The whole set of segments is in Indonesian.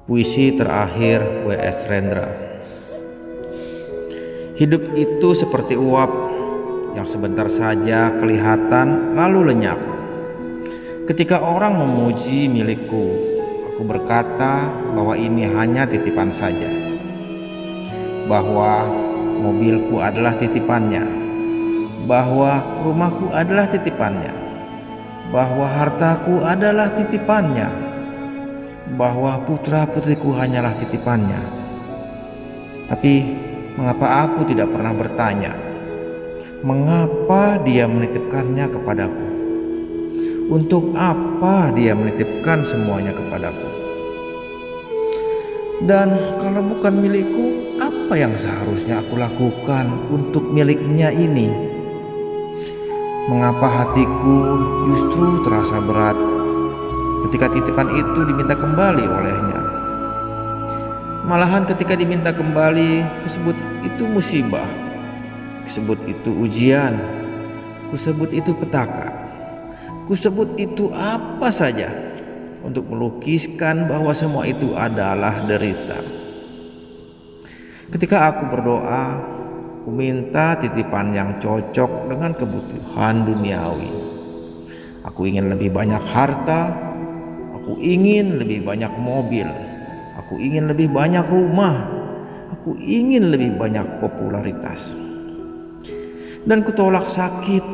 Puisi terakhir W.S. Rendra. Hidup itu seperti uap yang sebentar saja kelihatan lalu lenyap. Ketika orang memuji milikku, aku berkata bahwa ini hanya titipan saja, bahwa mobilku adalah titipannya, bahwa rumahku adalah titipannya, bahwa hartaku adalah titipannya, bahwa putra-putriku hanyalah titipannya. Tapi mengapa aku tidak pernah bertanya, mengapa dia menitipkannya kepadaku? Untuk apa dia menitipkan semuanya kepadaku? Dan kalau bukan milikku, apa yang seharusnya aku lakukan untuk miliknya ini? Mengapa hatiku justru terasa berat ketika titipan itu diminta kembali olehnya? Malahan ketika diminta kembali, kusebut itu musibah, kusebut itu ujian, kusebut itu petaka, kusebut itu apa saja untuk melukiskan bahwa semua itu adalah derita. Ketika aku berdoa, ku minta titipan yang cocok dengan kebutuhan duniawi. Aku ingin lebih banyak harta, aku ingin lebih banyak mobil, aku ingin lebih banyak rumah, aku ingin lebih banyak popularitas. Dan kutolak sakit,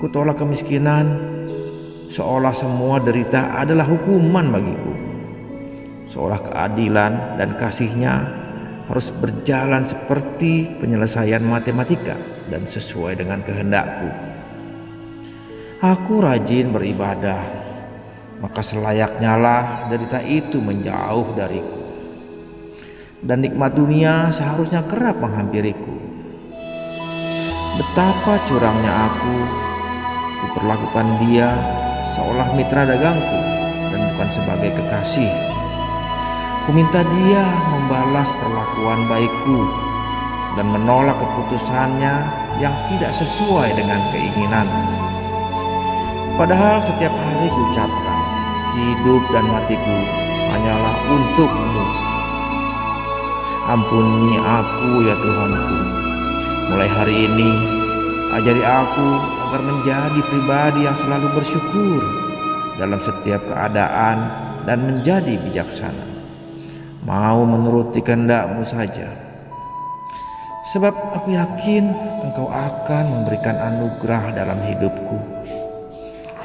kutolak kemiskinan, seolah semua derita adalah hukuman bagiku. Seolah keadilan dan kasihnya harus berjalan seperti penyelesaian matematika dan sesuai dengan kehendakku. Aku rajin beribadah, maka selayaknya lah derita itu menjauh dariku, dan nikmat dunia seharusnya kerap menghampiriku. Betapa curangnya aku perlakukan dia seolah mitra dagangku dan bukan sebagai kekasih. Ku minta dia membalas perlakuan baikku dan menolak keputusannya yang tidak sesuai dengan keinginanku. Padahal setiap hari ku ucapkan, hidup dan matiku hanyalah untukmu. Ampuni aku ya Tuhanku. Mulai hari ini, ajari aku agar menjadi pribadi yang selalu bersyukur dalam setiap keadaan dan menjadi bijaksana. Mau menuruti kehendak-Mu saja. Sebab aku yakin Engkau akan memberikan anugerah dalam hidupku.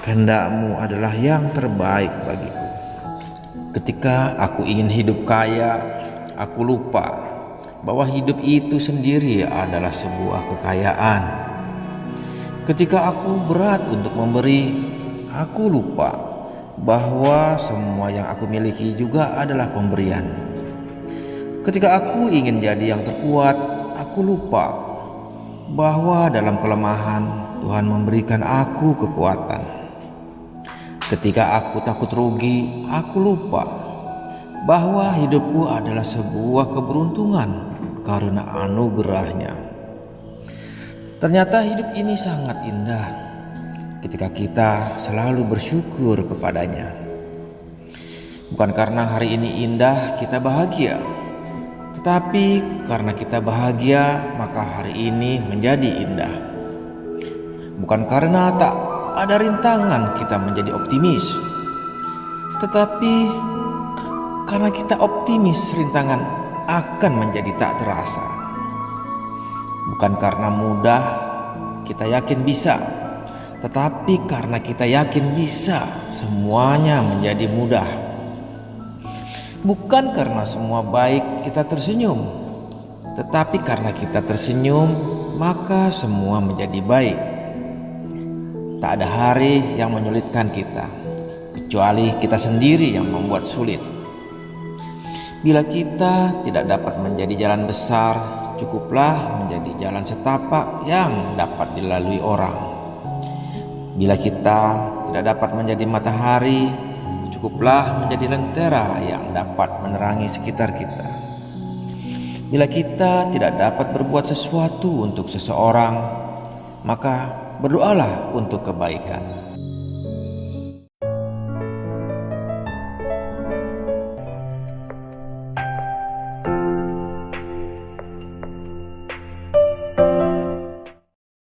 Kehendak-Mu adalah yang terbaik bagiku. Ketika aku ingin hidup kaya, aku lupa bahwa hidup itu sendiri adalah sebuah kekayaan. Ketika aku berat untuk memberi, aku lupa bahwa semua yang aku miliki juga adalah pemberian. Ketika aku ingin jadi yang terkuat, aku lupa bahwa dalam kelemahan Tuhan memberikan aku kekuatan. Ketika aku takut rugi, aku lupa bahwa hidupku adalah sebuah keberuntungan karena anugerah-Nya. Ternyata hidup ini sangat indah ketika kita selalu bersyukur kepadanya. Bukan karena hari ini indah kita bahagia, tetapi karena kita bahagia maka hari ini menjadi indah. Bukan karena tak ada rintangan kita menjadi optimis, tetapi karena kita optimis rintangan akan menjadi tak terasa. Bukan karena mudah kita yakin bisa, tetapi karena kita yakin bisa semuanya menjadi mudah. Bukan karena semua baik kita tersenyum, tetapi karena kita tersenyum maka semua menjadi baik. Tak ada hari yang menyulitkan kita, kecuali kita sendiri yang membuat sulit. Bila kita tidak dapat menjadi jalan besar, cukuplah menjadi jalan setapak yang dapat dilalui orang. Bila kita tidak dapat menjadi matahari, cukuplah menjadi lentera yang dapat menerangi sekitar kita. Bila kita tidak dapat berbuat sesuatu untuk seseorang, maka berdoalah untuk kebaikan.